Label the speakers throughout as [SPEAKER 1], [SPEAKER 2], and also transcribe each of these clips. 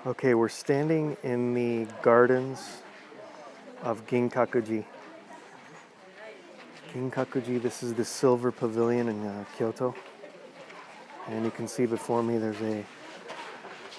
[SPEAKER 1] Okay, we're standing in the gardens of Ginkaku-ji. Ginkaku-ji, this is the Silver Pavillion in Kyoto. And you can see before me there's a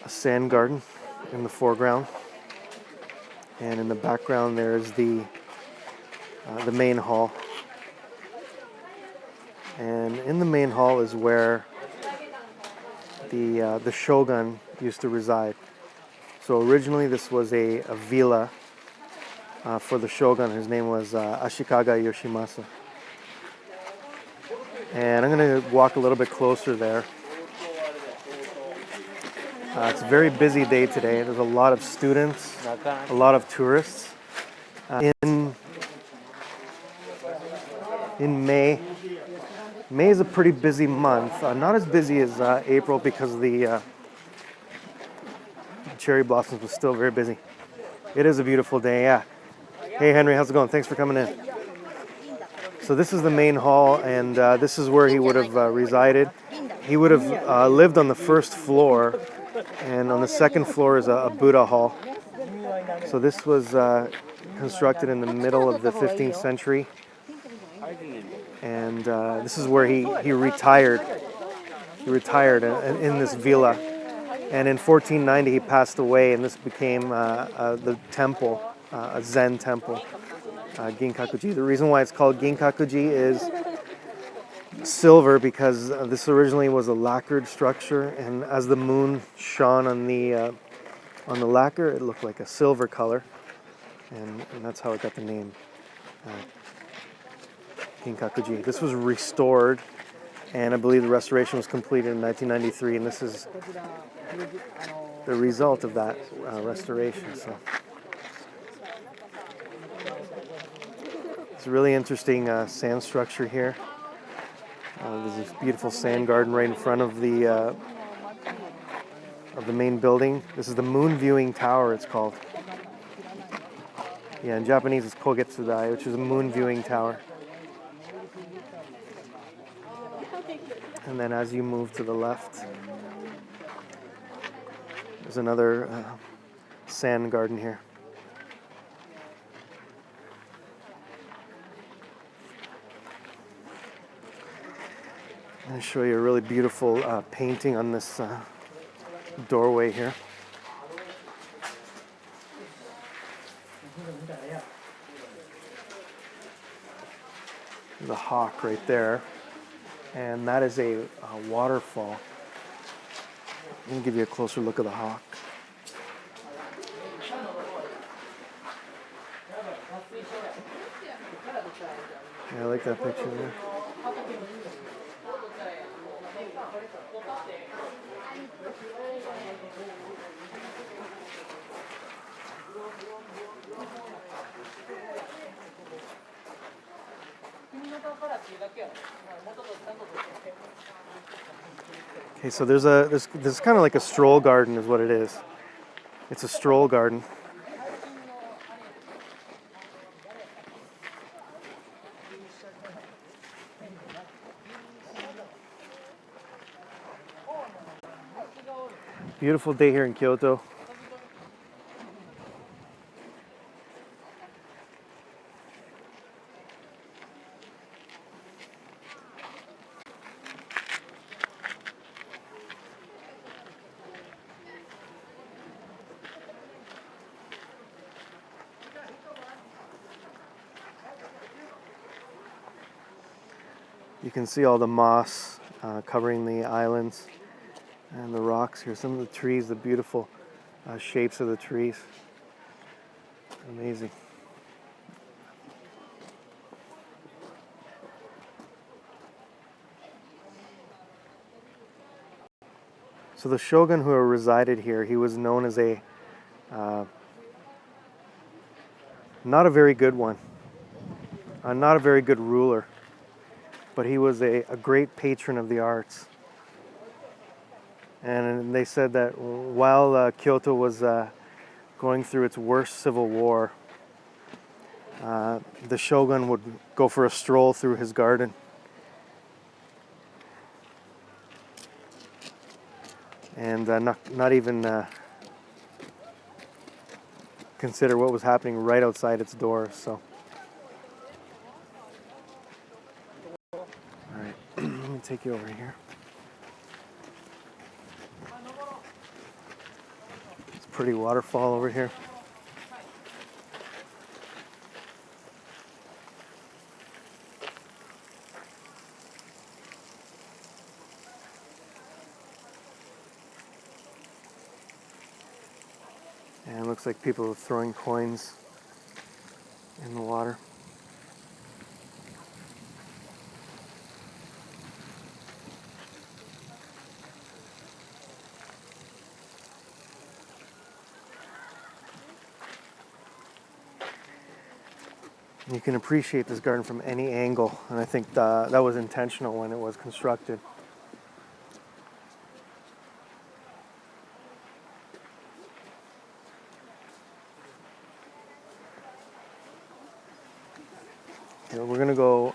[SPEAKER 1] sand garden in the foreground. And in the background there's the main hall. And in the main hall is where the shogun used to reside. So originally this was a villa for the shogun. His name was Ashikaga Yoshimasa. And I'm going to walk a little bit closer there. It's a very busy day today. There's a lot of students, a lot of tourists. In May is a pretty busy month. Not as busy as April because the cherry blossoms was still very busy. It is a beautiful day, yeah. Hey Henry, how's it going? Thanks for coming in. So this is the main hall, and this is where he would have resided. He would have lived on the first floor, and on the second floor is a Buddha hall. So this was constructed in the middle of the 15th century, and this is where he retired. He retired in this villa, and in 1490 he passed away, and this became the temple, a Zen temple. Ginkaku-ji. The reason why it's called Ginkaku-ji is silver because this originally was a lacquered structure, and as the moon shone on the lacquer, it looked like a silver color, and that's how it got the name Ginkaku-ji. This was restored, and I believe the restoration was completed in 1993, and this is the result of that restoration. So. It's a really interesting sand structure here. There's this beautiful sand garden right in front of the main building. This is the moon viewing tower, it's called. Yeah, in Japanese it's Kogetsu-dai, which is a moon viewing tower. And then as you move to the left, there's another sand garden here. I'm going to show you a really beautiful painting on this doorway here. There's a hawk right there, and that is a waterfall. Let me give you a closer look at the hawk. Yeah, I like that picture there. Okay, so there's kind of like a stroll garden is what it is. It's a stroll garden. Beautiful day here in Kyoto. You can see all the moss covering the islands and the rocks here. Some of the trees, the beautiful shapes of the trees. Amazing. So the shogun who resided here, he was known as a not a very good one, not a very good ruler, but he was a great patron of the arts. And they said that while Kyoto was going through its worst civil war, the shogun would go for a stroll through his garden. And not even consider what was happening right outside its doors. So, all right, let me take you over here. It's a pretty waterfall over here. And it looks like people are throwing coins in the water. You can appreciate this garden from any angle, and I think that was intentional when it was constructed. Here, we're gonna go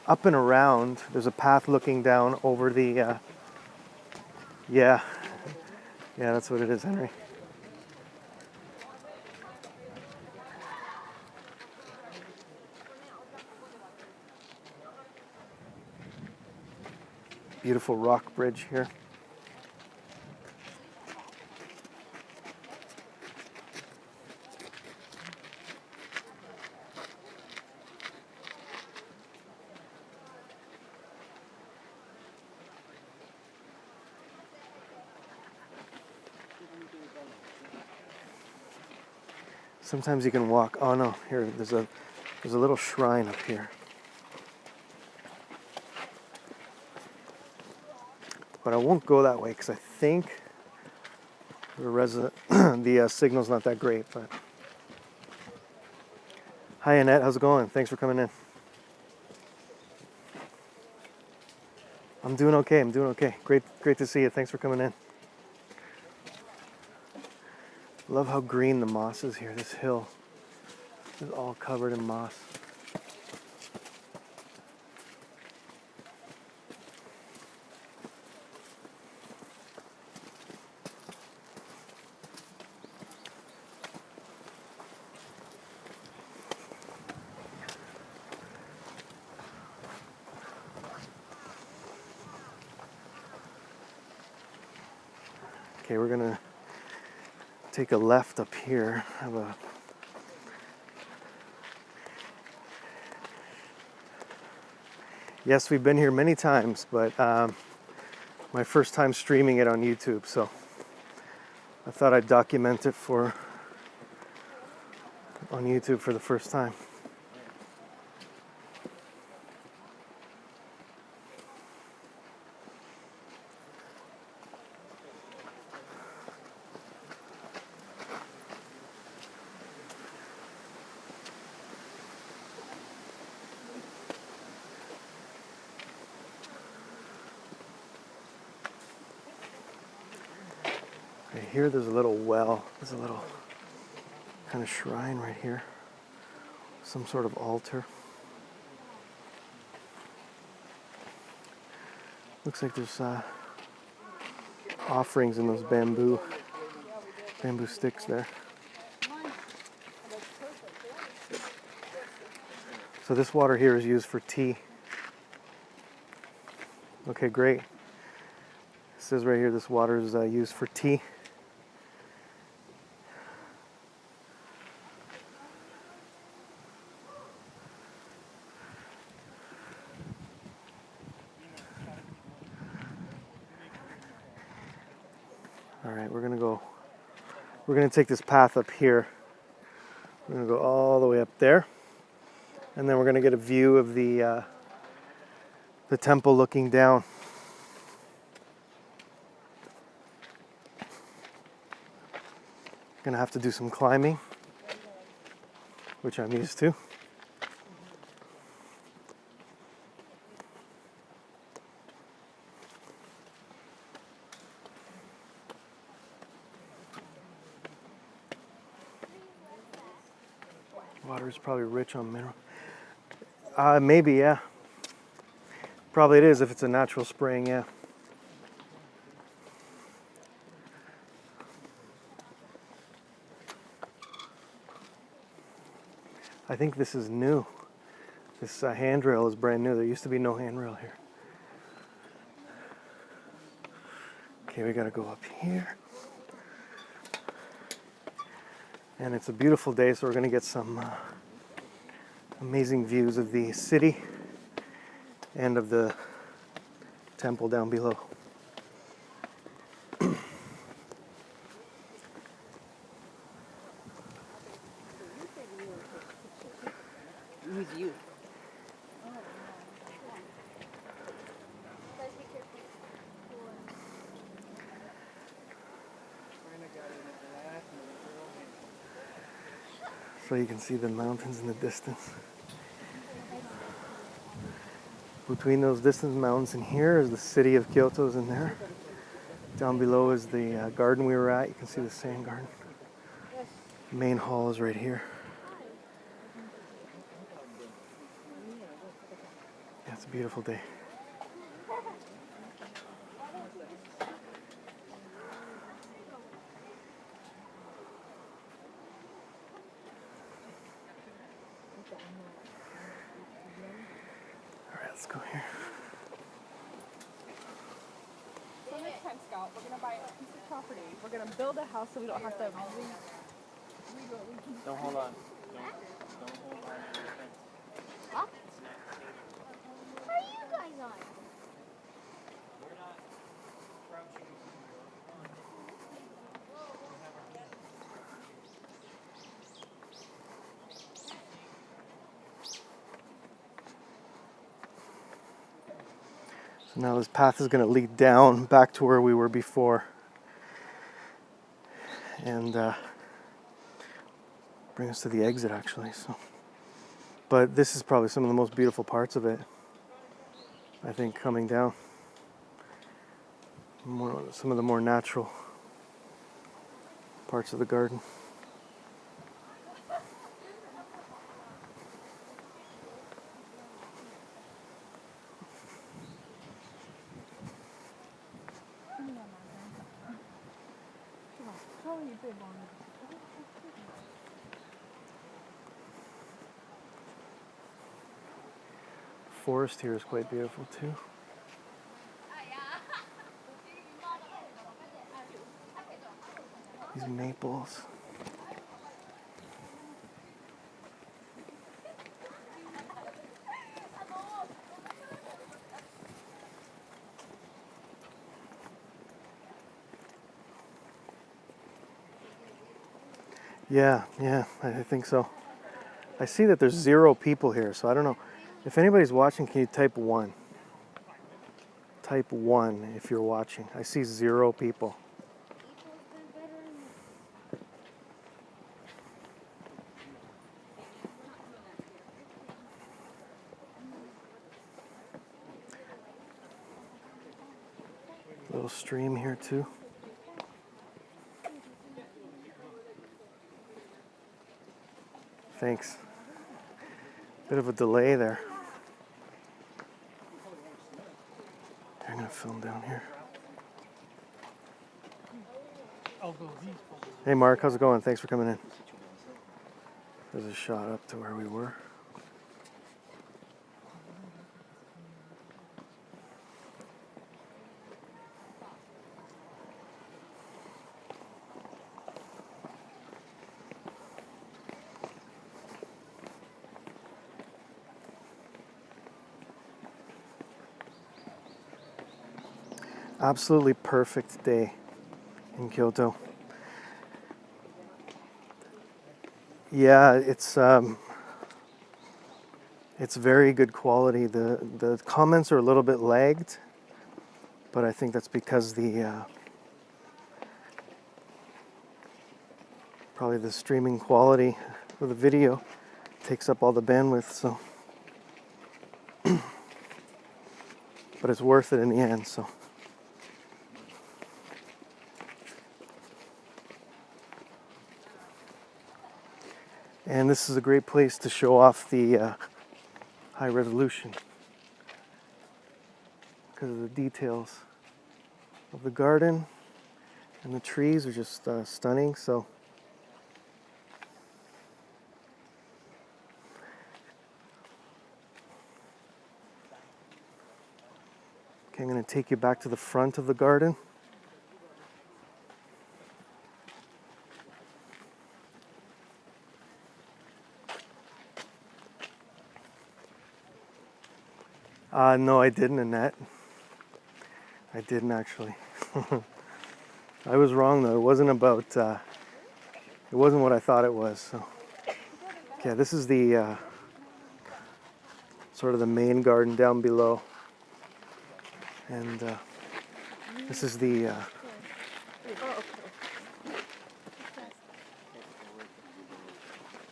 [SPEAKER 1] up and around. There's a path looking down over the, yeah, that's what it is, Henry. Beautiful rock bridge here. Sometimes you can walk. Oh no, here there's a little shrine up here. But I won't go that way because I think the signal's not that great. But hi Annette, how's it going? Thanks for coming in. I'm doing okay. Great to see you. Thanks for coming in. Love how green the moss is here. This hill is all covered in moss. Okay, we're gonna take a left up here. Yes, we've been here many times, but my first time streaming it on YouTube, so I thought I'd document it on YouTube for the first time. Right here, there's a little well. There's a little kind of shrine right here. Some sort of altar. Looks like there's offerings in those bamboo sticks there. So this water here is used for tea. Okay, great. It says right here this water is used for tea. All right, we're gonna take this path up here. We're gonna go all the way up there, and then we're gonna get a view of the temple looking down. Gonna have to do some climbing, which I'm used to. Water is probably rich on mineral. Maybe, yeah. Probably it is if it's a natural spring, yeah. I think this is new. This handrail is brand new. There used to be no handrail here. Okay, we gotta go up here. And it's a beautiful day, so we're gonna get some amazing views of the city and of the temple down below.
[SPEAKER 2] Who's you?
[SPEAKER 1] So you can see the mountains in the distance. Between those distant mountains and here is the city of Kyoto is in there. Down below is the garden we were at. You can see the sand garden. The main hall is right here. Yeah, it's a beautiful day. All right, let's go here.
[SPEAKER 3] So next time, Scott, we're gonna buy a piece of property. We're gonna build a house so we don't have to.
[SPEAKER 4] Don't hold on. Don't hold on.
[SPEAKER 5] What? How are you guys on?
[SPEAKER 4] We're not crouching.
[SPEAKER 1] So now this path is going to lead down back to where we were before. And bring us to the exit actually. So, but this is probably some of the most beautiful parts of it. I think coming down. Some of the more natural parts of the garden. Forest here is quite beautiful too. These maples. Yeah, I think so. I see that there's 0 people here, so I don't know. If anybody's watching, can you type 1? Type 1 if you're watching. I see 0 people. Little stream here too. Thanks. Bit of a delay there. I'm gonna film down here. Hey Mark, how's it going? Thanks for coming in. There's a shot up to where we were. Absolutely perfect day in Kyoto. Yeah, it's very good quality. The comments are a little bit lagged, but I think that's because probably the streaming quality of the video takes up all the bandwidth. So, but it's worth it in the end. So. And this is a great place to show off the high resolution because of the details of the garden, and the trees are just stunning. So Okay, I'm going to take you back to the front of the garden. No, I didn't, Annette. I didn't actually. I was wrong though. It wasn't about. It wasn't what I thought it was. So, okay, this is the sort of the main garden down below, and this is the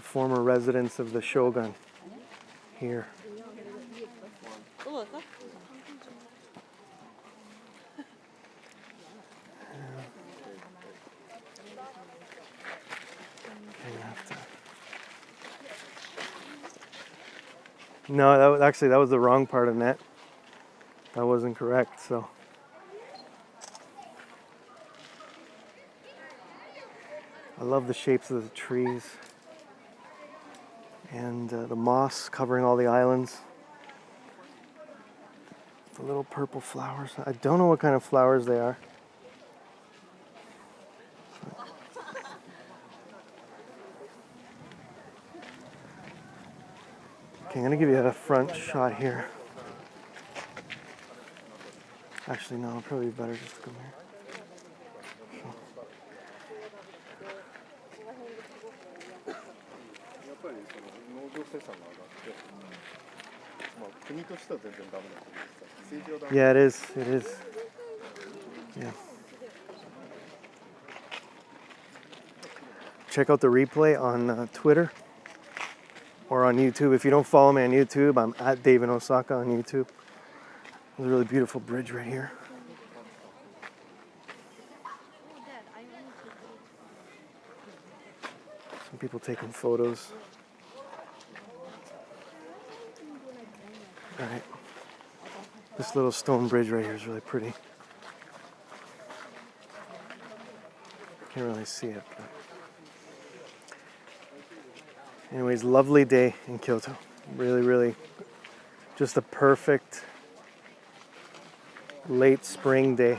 [SPEAKER 1] former residence of the shogun here. No, that was the wrong part of net. That wasn't correct. So I love the shapes of the trees and the moss covering all the islands. The little purple flowers. I don't know what kind of flowers they are. Okay, I'm gonna give you a front shot here. Actually, no, it'll probably be better just to come here. Yeah, it is. It is. Yeah. Check out the replay on Twitter or on YouTube. If you don't follow me on YouTube, I'm at Dave in Osaka on YouTube. There's a really beautiful bridge right here. Some people taking photos. All right. This little stone bridge right here is really pretty. Can't really see it, but anyways, lovely day in Kyoto. Really, really just a perfect late spring day.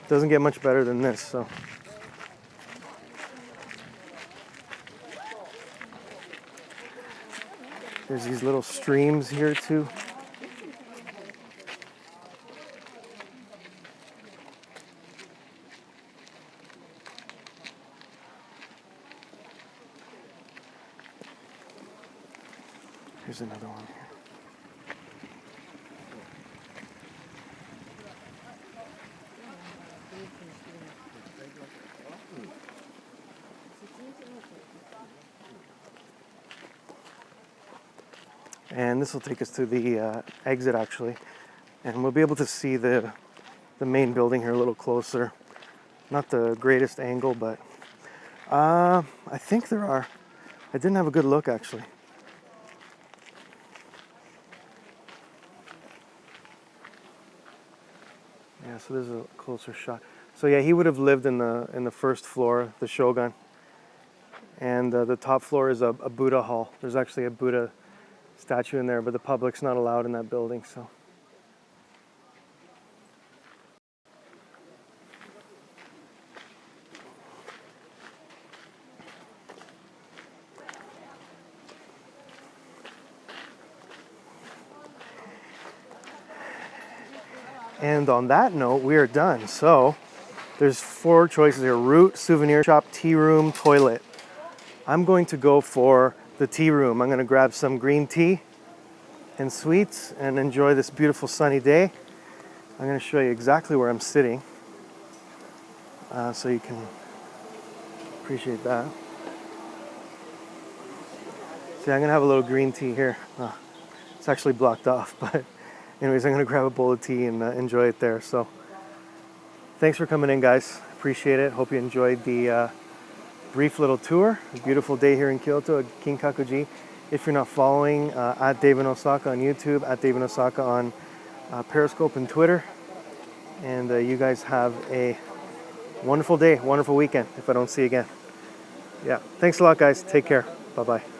[SPEAKER 1] Doesn't get much better than this, so. There's these little streams here too. Here's another one here. And this will take us to the exit actually. And we'll be able to see the main building here a little closer. Not the greatest angle, but I think there are. I didn't have a good look actually. Yeah, so there's a closer shot. So yeah, he would have lived in the first floor, the shogun. And the top floor is a Buddha hall. There's actually a Buddha statue in there, but the public's not allowed in that building, so. And on that note, we are done. So there's 4 choices here: route, souvenir shop, tea room, toilet. I'm going to go for the tea room. I'm going to grab some green tea and sweets and enjoy this beautiful sunny day. I'm going to show you exactly where I'm sitting so you can appreciate that. See, I'm going to have a little green tea here. It's actually blocked off, but anyways, I'm going to grab a bowl of tea and enjoy it there. So thanks for coming in, guys. Appreciate it. Hope you enjoyed the brief little tour. A beautiful day here in Kyoto at Ginkaku-ji. If you're not following, at Dave in Osaka on YouTube, at Dave in Osaka on Periscope and Twitter. And you guys have a wonderful day, wonderful weekend if I don't see you again. Yeah, thanks a lot, guys. Take care. Bye-bye.